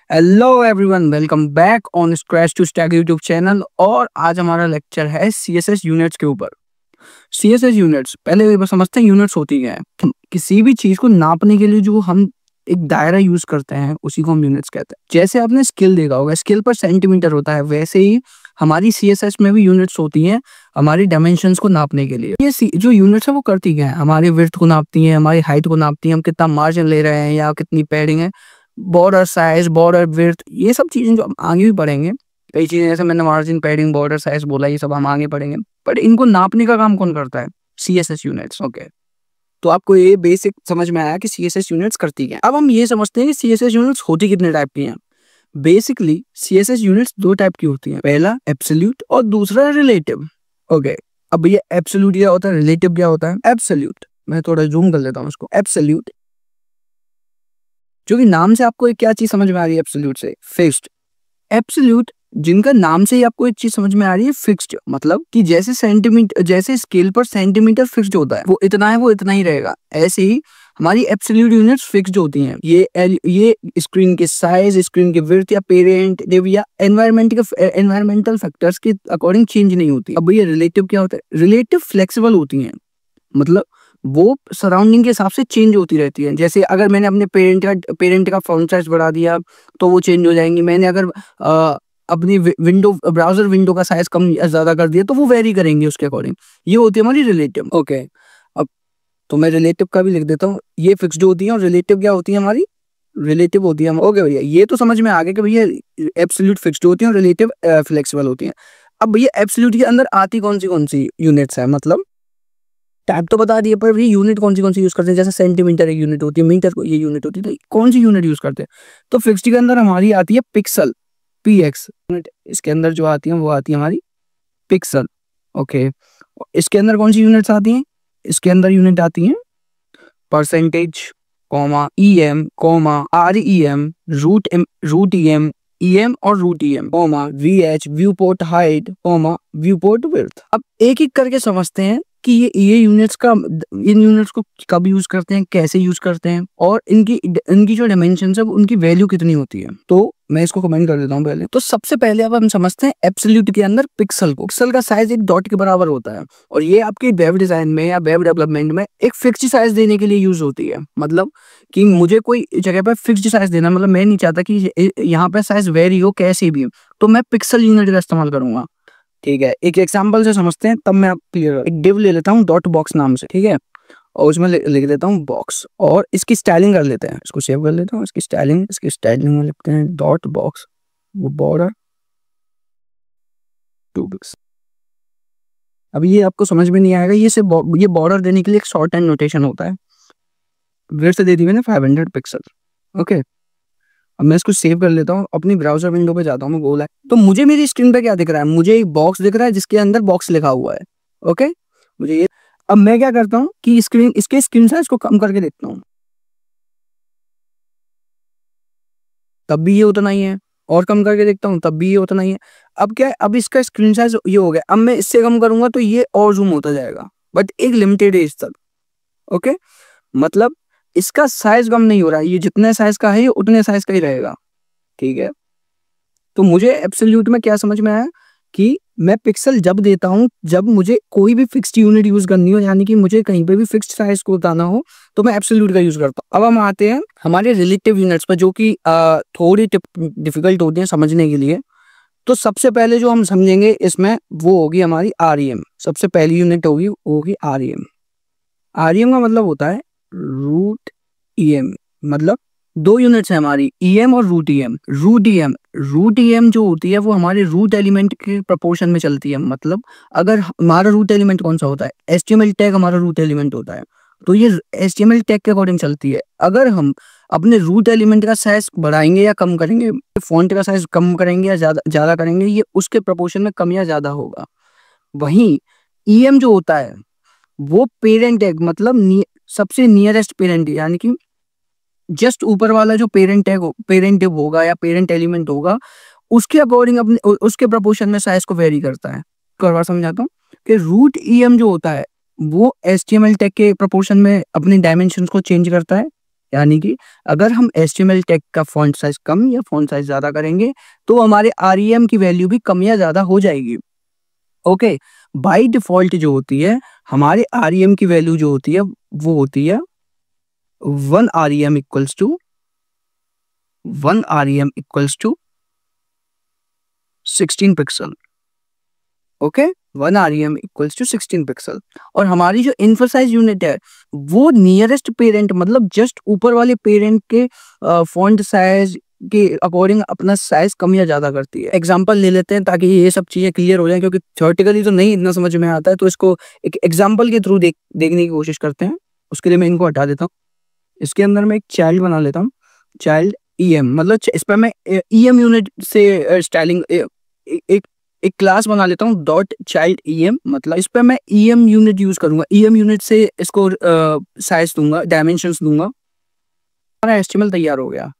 Hello everyone, welcome back on Scratch to Stack YouTube channel. और आज हमारा lecture है सीएसएस यूनिट्स के ऊपर। सीएसएस यूनिट्स पहले समझते हैं यूनिट्स होती क्या है। किसी भी चीज को नापने के लिए जो हम एक दायरा यूज करते हैं उसी को हम यूनिट्स कहते हैं। जैसे आपने स्केल देखा होगा, स्केल पर सेंटीमीटर होता है, वैसे ही हमारी सीएसएस में भी यूनिट्स होती हैं हमारी डायमेंशंस को नापने के लिए। ये जो यूनिट्स है वो करती क्या है, हमारी विड्थ को नापती हैं, हमारी हाइट को नापती हैं, हम कितना मार्जिन ले रहे हैं या कितनी पैडिंग है, बॉर्डर साइज, बॉर्डर विड्थ, ये सब चीजें जो हम आगे भी पढ़ेंगे। कई चीजें जैसे मैंने मार्जिन, पैडिंग, बॉर्डर साइज बोला, ये सब हम आगे पढ़ेंगे। बट इनको नापने का काम कौन करता है? CSS units. ओके, तो आपको ये बेसिक समझ में आया कि सीएसएस यूनिट्स करती क्या है। अब हम ये समझते हैं कि सीएसएस यूनिट्स होती कितने टाइप की हैं। बेसिकली सीएसएस यूनिट्स दो टाइप की होती हैं, पहला एब्सोल्यूट और दूसरा रिलेटिव। ओके, अब ये एब्सोल्यूट क्या होता है, रिलेटिव क्या होता है? एब्सोल्यूट, मैं थोड़ा जूम कर लेता हूँ उसको। एब्सोल्यूट, जो कि नाम से आपको एक क्या चीज समझ में आ रही है एब्सोल्यूट से? फिक्स्ड। एब्सोल्यूट जिनका नाम से ही आपको एक चीज समझ में आ रही है, फिक्स्ड, मतलब कि जैसे सेंटीमीटर, जैसे स्केल पर सेंटीमीटर फिक्स्ड होता है, वो इतना है, वो इतना ही रहेगा, ऐसे ही हमारी एब्सोल्यूट यूनिट्स फिक्स्ड होती हैं। ये स्क्रीन के साइज, स्क्रीन की विड्थ या पेरेंट या एनवायरमेंटल फैक्टर्स के अकॉर्डिंग चेंज नहीं होती। अब ये रिलेटिव क्या होता है? रिलेटिव फ्लेक्सिबल होती हैं, मतलब वो सराउंडिंग के हिसाब से चेंज होती रहती है। जैसे अगर मैंने अपने पेरेंट का फॉन्ट साइज बढ़ा दिया तो वो चेंज हो जाएंगी। मैंने अगर अपनी ब्राउजर विंडो का साइज कम या ज्यादा कर दिया तो वो वेरी करेंगे उसके अकॉर्डिंग। ये होती है हमारी रिलेटिव। ओके, अब तो मैं रिलेटिव का भी लिख देता हूँ। ये फिक्स्ड होती है और रिलेटिव क्या होती है हमारी? रिलेटिव होती है। ओके भैया, ये तो समझ में आ गया कि भैया एब्सोल्यूट फिक्स्ड होती है और रिलेटिव फ्लेक्सिबल होती है। अब भैया एब्सोल्यूट के अंदर आती कौन सी यूनिट्स है, मतलब टाइप तो बता दिए, पर ये यूनिट कौन सी यूज करते हैं? जैसे सेंटीमीटर एक यूनिट होती है, मीटर को ये यूनिट होती है, तो कौन सी यूनिट यूज करते हैं? तो फिक्स्ड के अंदर हमारी आती है पिक्सल, पीएक्स यूनिट। इसके अंदर जो आती है वो आती है हमारी पिक्सल। ओके, इसके अंदर कौन सी यूनिट्स आती हैं? इसके अंदर यूनिट आती हैं percentage, comma em, comma rem, root em, em और root em, comma VH, viewport height, comma viewport width. अब एक एक करके समझते हैं कि ये यूनिट्स का, इन यूनिट्स को कब यूज करते हैं, कैसे यूज करते हैं, और इनकी जो डायमेंशन है उनकी वैल्यू कितनी होती है। तो मैं इसको कमेंट कर देता हूँ पहले। तो सबसे पहले अब हम समझते हैं एब्सोल्यूट के अंदर पिक्सल को। पिक्सल का साइज एक डॉट के बराबर होता है और ये आपके वेब डिजाइन में या वेब डेवलपमेंट में एक फिक्स्ड साइज देने के लिए यूज होती है। मतलब कि मुझे कोई जगह पर फिक्स्ड साइज देना, मतलब मैं नहीं चाहता कि यहाँ पे साइज वेरी हो कैसे भी, तो मैं पिक्सल यूनिट का इस्तेमाल करूंगा। ठीक है, एक एग्जांपल से समझते हैं तब मैं आप क्लियर। एक डिव ले लेता हूँ डॉट बॉक्स नाम से, ठीक है, और उसमें लिख देता हूँ बॉक्स, और इसकी स्टाइलिंग कर लेते हैं। इसको सेव कर लेता हूँ, इसकी स्टाइलिंग में लिखते हैं डॉट बॉक्स, वो बॉर्डर 2 पिक्सल। अब ये आपको समझ में नहीं आएगा, ये बॉर्डर देने के लिए एक शॉर्ट हैंड नोटेशन होता है। विड्थ दे दी मैंने 500 पिक्सल। ओके, अब मैं इसको सेव कर लेता हूँ, अपनी ब्राउजर विंडो पे जाता हूँ मैं, गोल है तो मुझे मेरी स्क्रीन पे क्या दिख रहा है? मुझे एक बॉक्स दिख रहा है जिसके अंदर बॉक्स लिखा हुआ है। ओके, मुझे ये, अब मैं क्या करता हूँ कि इसके स्क्रीन साइज को कम करके देखता हूँ, तब भी ये उतना ही है, और कम करके देखता हूँ तब भी ये उतना ही है। अब क्या है, अब इसका स्क्रीन साइज ये हो गया, अब मैं इससे कम करूंगा तो ये और जूम होता जाएगा, बट एक लिमिटेड एज तक। ओके, मतलब इसका साइज कम नहीं हो रहा है, ये जितने साइज का है ये उतने साइज का ही रहेगा। ठीक है, तो मुझे एब्सोल्यूट में क्या समझ में आया कि मैं पिक्सल जब देता हूं जब मुझे कोई भी फिक्स्ड यूनिट यूज करनी हो, यानी कि मुझे कहीं पे भी फिक्स्ड साइज को बताना हो तो मैं एब्सोल्यूट का यूज करता हूं। अब हम आते हैं हमारे रिलेटिव यूनिट्स पर, जो कि थोड़ी डिफिकल्ट होती हैं समझने के लिए। तो सबसे पहले जो हम समझेंगे इसमें वो होगी हमारी आरईएम। सबसे पहली यूनिट होगी आरईएम। आरईएम का मतलब होता है रूट ईएम, मतलब दो यूनिट्स है हमारी, ईएम और रूट ईएम। रूट ईएम जो होती है वो हमारे रूट एलिमेंट के प्रोपोर्शन में चलती है। मतलब अगर हमारा रूट एलिमेंट कौन सा होता है? एचटीएमएल टैग हमारा रूट एलिमेंट होता है, तो ये एचटीएमएल टैग के अकॉर्डिंग चलती है। अगर हम अपने रूट एलिमेंट का साइज बढ़ाएंगे या कम करेंगे, फॉन्ट का साइज कम करेंगे या ज्यादा करेंगे, ये उसके प्रोपोर्शन में कम या ज्यादा होगा। वहीं ईएम जो होता है वो पेरेंट टैग, मतलब सबसे नियरेस्ट पेरेंट, यानी कि जस्ट ऊपर वाला जो पेरेंट होगा या पेरेंट एलिमेंट होगा, उसके अकॉर्डिंग अपने उसके प्रोपोर्शन में साइज को वेरी करता है। एक बार समझाता हूँ कि रूट ईएम जो होता है वो एचटीएमएल टैग के प्रोपोर्शन में अपने डायमेंशंस को चेंज करता है, यानी कि अगर हम HTML टैग का फॉन्ट साइज कम या फॉन्ट साइज ज़्यादा करेंगे तो हमारे REM की वैल्यू भी कम या ज़्यादा हो जाएगी। ओके, बाय डिफ़ॉल्ट जो होती है हमारे REM की वैल्यू जो होती है वो होती है 1 REM equals to 16 pixel. Okay, 1 REM equals to 16 pixel. और हमारी जो इन्फो साइज यूनिट है वो नियरेस्ट पेरेंट मतलब जस्ट ऊपर वाले पेरेंट के फॉन्ट साइज के अकॉर्डिंग अपना साइज कम या ज़्यादा करती है। एग्जांपल ले लेते हैं ताकि ये सब चीज़ें क्लियर हो जाएं, क्योंकि थ्योरेटिकली तो नहीं इतना समझ में आता है, तो इसको एक एग्जांपल के थ्रू देखने की कोशिश करते हैं। उसके लिए मैं इनको हटा देता हूँ। इसके अंदर मैं एक चाइल्ड बना लेता हूँ, चाइल्ड EM, मतलब इस पर मैं EM यूनिट से स्टाइलिंग एक एक क्लास बना लेता हूँ डॉट चाइल्ड EM, मतलब इस पर मैं EM यूनिट यूज करूंगा। EM यूनिट से इसको साइज दूंगा, डायमेंशंस दूंगा। हमारा HTML तैयार हो गया।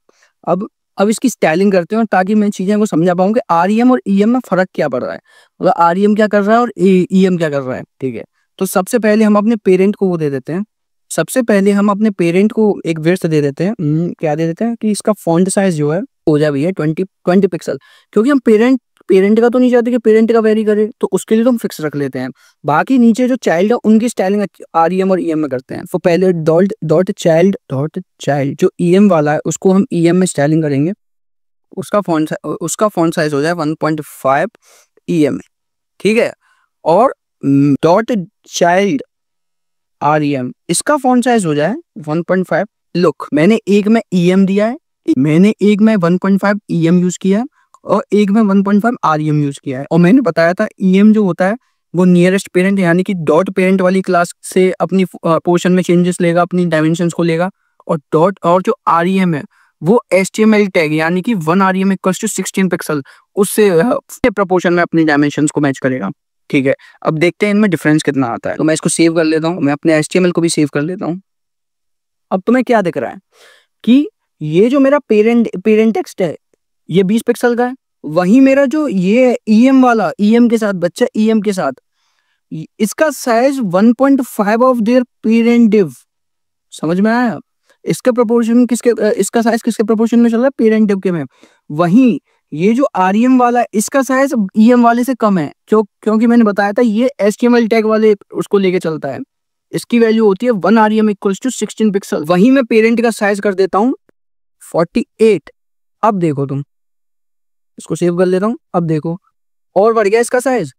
अब इसकी स्टाइलिंग करते हैं ताकि मैं चीजें को समझा पाऊँ कि REM और EM में फर्क क्या पड़ रहा है, मतलब REM क्या कर रहा है और EM क्या कर रहा है। ठीक है, तो सबसे पहले हम अपने पेरेंट को वो दे देते हैं, सबसे पहले हम अपने पेरेंट को एक विड्थ दे देते हैं। क्या दे देते हैं कि इसका फॉन्ट साइज जो है हो जाए भैया 20 पिक्सल, क्योंकि हम पेरेंट पेरेंट का तो नहीं चाहते कि पेरेंट का वेरी करे, तो उसके लिए तो हम फिक्स रख लेते हैं। बाकी नीचे जो चाइल्ड है उनकी स्टाइलिंग REM और EM में करते हैं। तो पहले डॉट चाइल्ड जो EM वाला है उसको हम EM में स्टाइलिंग करेंगे। उसका फॉन्ट साइज हो जाए 1.5 EM। ठीक है, और डॉट चाइल्ड REM इसका फॉन्ट साइज हो जाए 1.5। लुक, मैंने एक में EM दिया है, मैंने एक में 1.5 EM यूज किया है और एक में 1.5 REM यूज किया है। और मैंने बताया था EM जो होता है वो नियरेस्ट पेरेंट यानी कि डॉट पेरेंट वाली क्लास से अपनी पोर्शन में चेंजेस लेगा, अपनी डायमेंशंस को लेगा। और डॉट और जो REM है वो HTML टैग यानी कि 1 REM इक्वल्स टू 16 पिक्सल उससे प्रपोर्शन में अपनी डायमेंशंस को मैच करेगा। ठीक है, अब देखते हैं इनमें डिफरेंस कितना आता है। तो मैं इसको सेव कर लेता हूँ, मैं अपने HTML को भी सेव कर लेता हूँ। अब तुम्हें क्या दिख रहा है कि ये जो मेरा पेरेंट टेक्स्ट है ये 20 पिक्सल का है, वहीं मेरा जो ये EM वाला EM के साथ बच्चा EM के साथ इसका size 1.5 of their parent div. समझ में आया? इसका प्रोपोर्शन इसका साइज किसके प्रोपोर्शन में चल रहा है? पेरेंट डिव के में। वहीं ये जो REM वाला है इसका साइज EM वाले से कम है, क्योंकि मैंने बताया था ये HTML टैग वाले उसको लेके चलता है। इसकी वैल्यू होती है 1 REM इक्वल्स टू 16 पिक्सल। वहीं मैं पेरेंट का साइज कर देता हूँ 48। अब देखो तुम, इसको सेव कर लेता हूँ। अब देखो और बढ़ गया इसका साइज,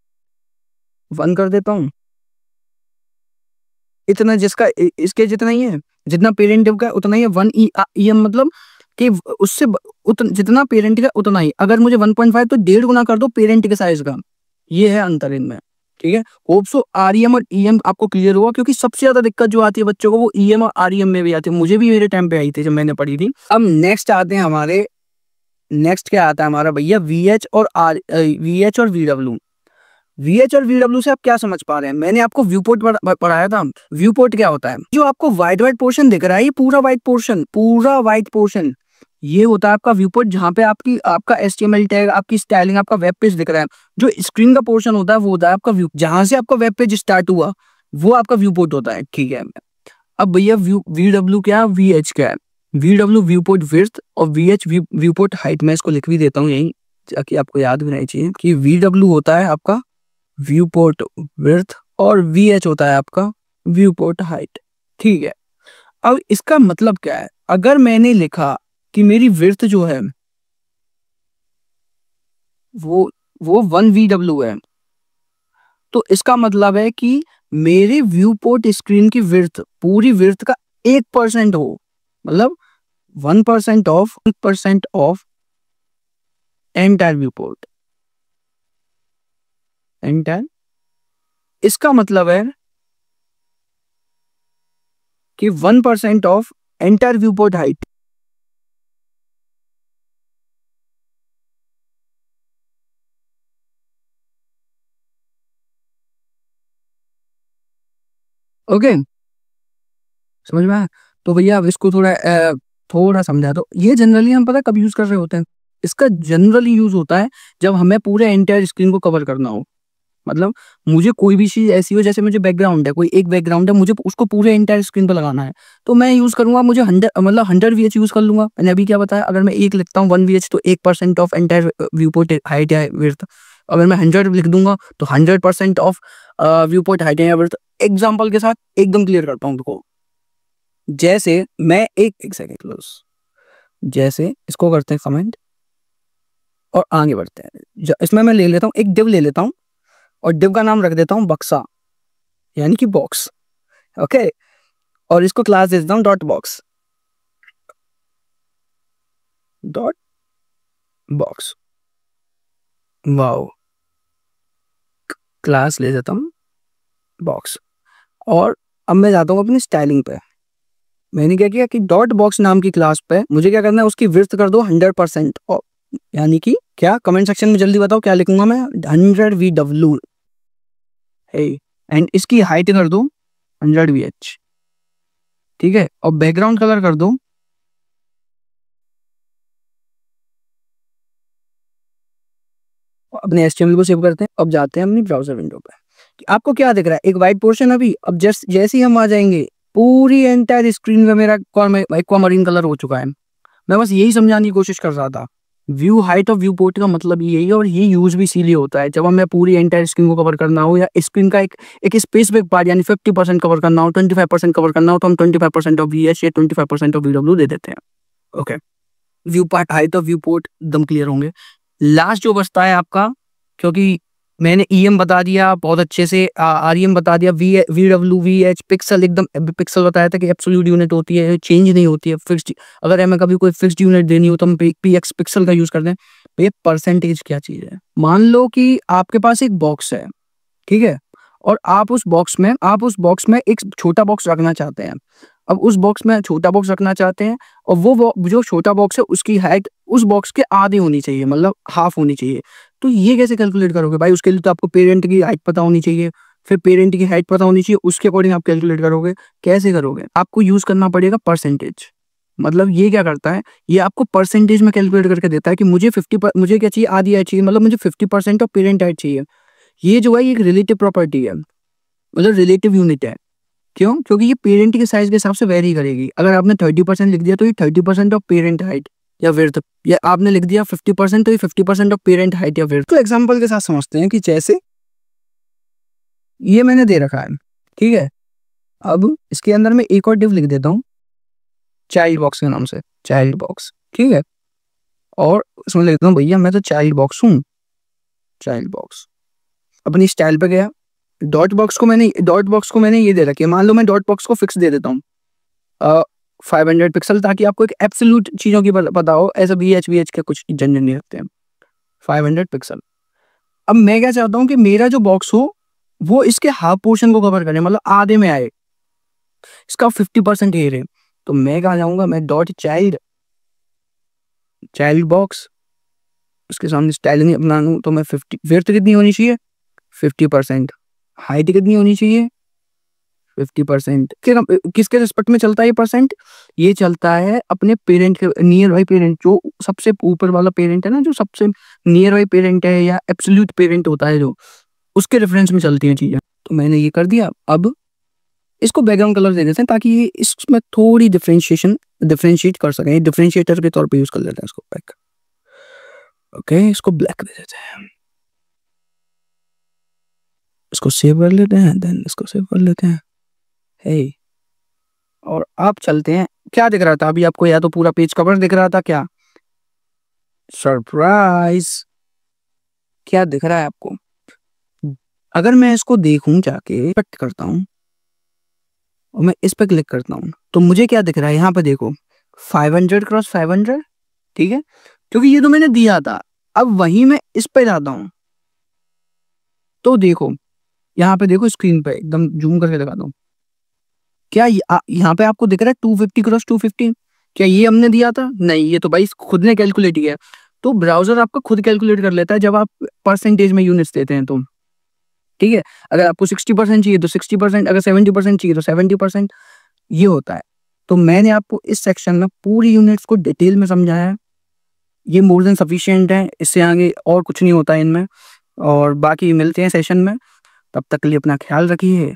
1 कर देता हूँ, इतना जिसका इसके जितना ही है, जितना पेरेंट का उतना ही है 1 EM, मतलब कि उससे जितना पेरेंट का उतना ही। अगर मुझे 1.5 तो 1.5 गुना कर दो पेरेंट के साइज का, ये है अंतर इनमें। ठीक है, होप सो REM और EM आपको क्लियर हुआ, क्योंकि सबसे ज्यादा दिक्कत जो आती है बच्चों को वो EM और REM में भी आती है। मुझे भी मेरे टाइम पे आई थी जब मैंने पढ़ी थी। अब नेक्स्ट आते हैं हमारे, नेक्स्ट क्या आता है हमारा भैया VH और VW। VH और VW से आप क्या समझ पा रहे हैं? मैंने आपको व्यू पोर्ट पढ़ाया था। व्यू पोर्ट क्या होता है? जो आपको व्हाइट पोर्शन दिख रहा है, ये पूरा व्हाइट पोर्शन ये होता है आपका व्यू पोर्ट, जहाँ पे आपका HTML टैग, आपकी स्टाइलिंग, आपका वेब पेज दिख रहा है। जो स्क्रीन का पोर्शन होता है वो होता है आपका व्यू, जहां से आपका वेब पेज स्टार्ट हुआ वो आपका व्यू पोर्ट होता है। ठीक है, अब भैया VW क्या है, VH क्या है? VW व्यू पोर्ट विड्थ और VH व्यू पोर्ट हाइट। मैं इसको लिख भी देता हूँ यही, ताकि आपको याद भी नहीं चाहिए कि VW होता है आपका व्यू पोर्ट विड्थ और VH होता है आपका व्यू पोर्ट हाइट। ठीक है, अब इसका मतलब क्या है? अगर मैंने लिखा कि मेरी विड्थ जो है वो 1 VW है, तो इसका मतलब है कि मेरे व्यू पोर्ट स्क्रीन की विड्थ पूरी विड्थ का 1% हो, मतलब 1% of entire view port. Entire, इसका मतलब है कि 1% of entire view port height. Okay, समझ में आया? तो भैया अब इसको थोड़ा समझा दो। ये जनरली हम पता कब यूज कर रहे होते हैं? इसका जनरली यूज होता है जब हमें पूरे एंटायर स्क्रीन को कवर करना हो। मतलब मुझे कोई भी चीज़ ऐसी हो, जैसे मुझे बैकग्राउंड है, कोई एक बैकग्राउंड है, मुझे उसको पूरे एंटायर स्क्रीन पे लगाना है, तो मैं यूज़ करूँगा, मुझे 100 VH यूज़ कर लूँगा। मैंने अभी क्या बताया, अगर मैं 1 लिखता हूँ 1 VH तो 1% of entire view port height या विड्थ। अगर मैं 100 लिख दूँगा तो 100% ऑफ व्यू पोर्ट हाइट या विड्थ। एग्ज़ाम्पल के साथ एकदम क्लियर करता हूँ देखो। जैसे मैं एक सेकंड क्लोज़। जैसे इसको करते हैं कमेंट और आगे बढ़ते हैं। इसमें मैं ले लेता हूँ, एक डिव ले लेता हूँ और डिव का नाम रख देता हूँ बक्सा, यानी कि बॉक्स। ओके, और इसको क्लास दे देता हूँ dot box, dot box. Wow, class ले देता हूँ बॉक्स। और अब मैं जाता हूँ अपनी स्टाइलिंग पे। मैंने क्या किया कि डॉट बॉक्स नाम की क्लास पे मुझे क्या करना है, उसकी विड्थ कर दो 100%। और यानी कि क्या, कमेंट सेक्शन में जल्दी बताओ क्या लिखूंगा मैं, 100 VW है। एंड इसकी हाइट कर दो 100 VH, ठीक है। और बैकग्राउंड कलर कर दो अपने HTML को सेव करते हैं। अब जाते हैं अपनी ब्राउजर विंडो पे। कि आपको क्या दिख रहा है, एक वाइट पोर्शन अभी। अब जैसे ही हम आ जाएंगे, पूरी एंटायर स्क्रीन में मेरा एक्वामरीन कलर हो चुका है। मैं बस यही समझाने की कोशिश कर रहा था। व्यू हाइट और व्यू पोर्ट का मतलब यही है, और ये यूज भी इसीलिए होता है जब हमें पूरी एंटायर स्क्रीन को कवर करना हो, या स्क्रीन का एक स्पेसिफिक पार्ट यानी 50% कवर करना हो, 25% कवर करना हो, तो हम 25% ऑफ VH या 25% ऑफ VW दे देते हैं। ओके, व्यू पार्ट हाइट और व्यू पोर्ट एकदम क्लियर होंगे। लास्ट जो बचता है आपका, क्योंकि मैंने EM बता दिया बहुत अच्छे से, REM बता दिया, VW VH पिक्सल, एकदम पिक्सल बताया था कि एब्सोल्यूट यूनिट होती है, चेंज नहीं होती है, फिक्स्ड। अगर हमें कभी कोई फिक्स्ड यूनिट देनी हो तो हम PX पिक्सल का यूज करते हैं। तो ये परसेंटेज क्या चीज है, मान लो कि आपके पास एक बॉक्स है, ठीक है, और आप उस बॉक्स में एक छोटा बॉक्स रखना चाहते हैं। अब उस बॉक्स में छोटा बॉक्स रखना चाहते हैं, और वो जो छोटा बॉक्स है उसकी हाइट उस बॉक्स के आधे होनी चाहिए, मतलब हाफ होनी चाहिए। तो ये कैसे कैलकुलेट करोगे भाई, उसके लिए तो आपको पेरेंट की हाइट पता होनी चाहिए, फिर पेरेंट की हाइट पता होनी चाहिए, उसके अकॉर्डिंग आप कैलकुलेट करोगे। कैसे करोगे, आपको यूज करना पड़ेगा परसेंटेज। मतलब ये क्या करता है, ये आपको परसेंटेज में कैलकुलेट करके देता है कि मुझे क्या चाहिए, आधी हाइट चाहिए, मतलब मुझे 50% ऑफ पेरेंट हाइट चाहिए। ये जो है, ये एक रिलेटिव प्रॉपर्टी है, मतलब रिलेटिव यूनिट है। क्यों, क्योंकि ये पेरेंट के साइज के हिसाब से वेरी करेगी। अगर आपने 30% लिख दिया तो ये 30% ऑफ पेरेंट हाइट या विड्थ, या आपने लिख दिया 50% तो ये 50% ऑफ पेरेंट हाइट या विड्थ। तो एग्जांपल के साथ समझते हैं कि जैसे ये मैंने दे रखा है, ठीक है। अब इसके अंदर मैं एक और डिव लिख देता हूँ चाइल्ड बॉक्स के नाम से, चाइल्ड बॉक्स, ठीक है। और इसमें लिख देता हूँ भैया मैं तो चाइल्ड बॉक्स हूँ, चाइल्ड बॉक्स। अपनी स्टाइल पे गया, डॉट बॉक्स को मैंने ये दे रखी है। मान लो मैं डॉट बॉक्स को फिक्स दे देता हूँ 500 पिक्सल, ताकि आपको एक एब्सोल्यूट चीजों की पता हो। ऐसा VH के कुछ झंझट नहीं रखते हैं। 500 पिक्सल। अब मैं क्या चाहता हूँ कि मेरा जो बॉक्स हो वो इसके हाफ पोर्शन को कवर करे, मतलब आधे में आए, इसका 50% एयर है। तो मैं कहा जाऊंगा, मैं डॉट चाइल्ड, चाइल्ड बॉक्स, उसके सामने स्टाइलिंग अपना लूँ तो मैं 50, विड्थ कितनी होनी चाहिए 50%, हाइट कितनी होनी चाहिए 50%। किसके रिस्पेक्ट में चलता है ये परसेंट, ये चलता है अपने पेरेंट के नियर बाई पेरेंट, जो सबसे ऊपर वाला पेरेंट है ना, जो सबसे नियर बाई पेरेंट है या एब्सोल्यूट पेरेंट होता है, जो उसके रेफरेंस में चलती हैं चीजें। तो मैंने ये कर दिया। अब इसको बैकग्राउंड कलर दे देते हैं ताकि ये इसमें थोड़ी डिफरेंशिएट कर सकें, डिफरेंशिएटर के तौर पे यूज कर लेते हैं इसको। बैक, ओके, इसको ब्लैक दे देते हैं, इसको सेव कर लेते हैं, देन इसको सेव कर लेते हैं। हे, और आप चलते हैं। क्या दिख रहा था अभी आपको, या तो पूरा पेज कवर दिख रहा था, क्या सरप्राइज, क्या दिख रहा है आपको। अगर मैं इसको देखूं, जाके कट करता हूं और मैं इस पे क्लिक करता हूं, तो मुझे क्या दिख रहा है यहाँ पे देखो, 500x500, ठीक है, क्योंकि ये तो मैंने दिया था। अब वहीं मैं इस पे जाता हूं तो देखो, यहाँ पे देखो, स्क्रीन पे एकदम जूम करके दिखाता हूँ। क्या यहाँ पे आपको दिख रहा है 250x250, क्या ये हमने दिया था, नहीं, ये तो भाई खुद ने कैलकुलेट किया है। तो ब्राउजर आपका खुद कैलकुलेट कर लेता है जब आप परसेंटेज में यूनिट्स देते हैं तो, ठीक है। अगर आपको 60% चाहिए तो 60%, अगर 70% चाहिए तो 70%, ये होता है। तो मैंने आपको इस सेक्शन में पूरी यूनिट्स को डिटेल में समझाया है। ये मोर देन सफिशिएंट है, इससे आगे और कुछ नहीं होता है इनमें। और बाकी मिलते हैं सेशन में, तब तक के लिए अपना ख्याल रखिए।